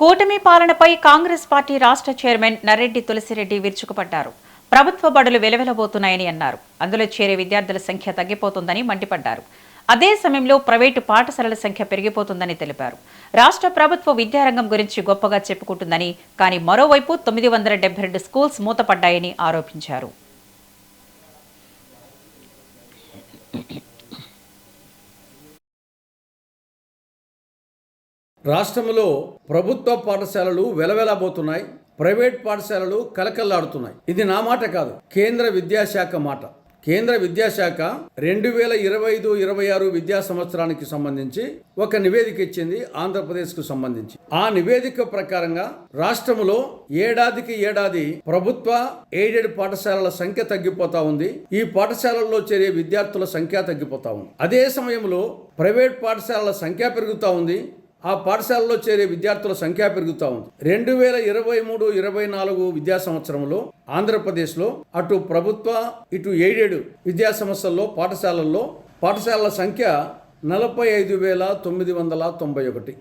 కూటమి పాలనపై కాంగ్రెస్ పార్టీ రాష్ట్ర చైర్మన్ నర్రెడ్డి తులసిరెడ్డి విరుచుకుపడ్డారు. ప్రభుత్వ బడులు వెలవెలబోతున్నాయని అన్నారు. అందులో చేరే విద్యార్థుల సంఖ్య తగ్గిపోతుందని మండిపడ్డారు. అదే సమయంలో ప్రైవేటు పాఠశాలల సంఖ్య పెరిగిపోతుందని తెలిపారు. రాష్ట్ర ప్రభుత్వ విద్యారంగం గురించి గొప్పగా చెప్పుకుంటుందని, కానీ మరోవైపు 972 స్కూల్స్ మూతపడ్డాయని ఆరోపించారు. రాష్ట్రంలో ప్రభుత్వ పాఠశాలలు వెలవెలబోతున్నాయి, ప్రైవేట్ పాఠశాలలు కలకల్లాడుతున్నాయి. ఇది నా మాట కాదు, కేంద్ర విద్యాశాఖ మాట. కేంద్ర విద్యాశాఖ 2025-26 విద్యా సంవత్సరానికి సంబంధించి ఒక నివేదిక ఇచ్చింది ఆంధ్రప్రదేశ్కు సంబంధించి. ఆ నివేదిక ప్రకారంగా రాష్ట్రంలో ఏడాదికి ఏడాది ప్రభుత్వ ఎయిడెడ్ పాఠశాలల సంఖ్య తగ్గిపోతా ఉంది. ఈ పాఠశాలల్లో చేరే విద్యార్థుల సంఖ్య తగ్గిపోతా ఉంది. అదే సమయంలో ప్రైవేట్ పాఠశాలల సంఖ్య పెరుగుతూ ఉంది. ఆ పాఠశాలలో చేరే విద్యార్థుల సంఖ్య పెరుగుతూ ఉంది. 2023-24 విద్యా సంవత్సరంలో ఆంధ్రప్రదేశ్లో అటు ప్రభుత్వ ఇటు ఎయిడెడ్ విద్యా సంస్థల్లో పాఠశాలల సంఖ్య 45,991.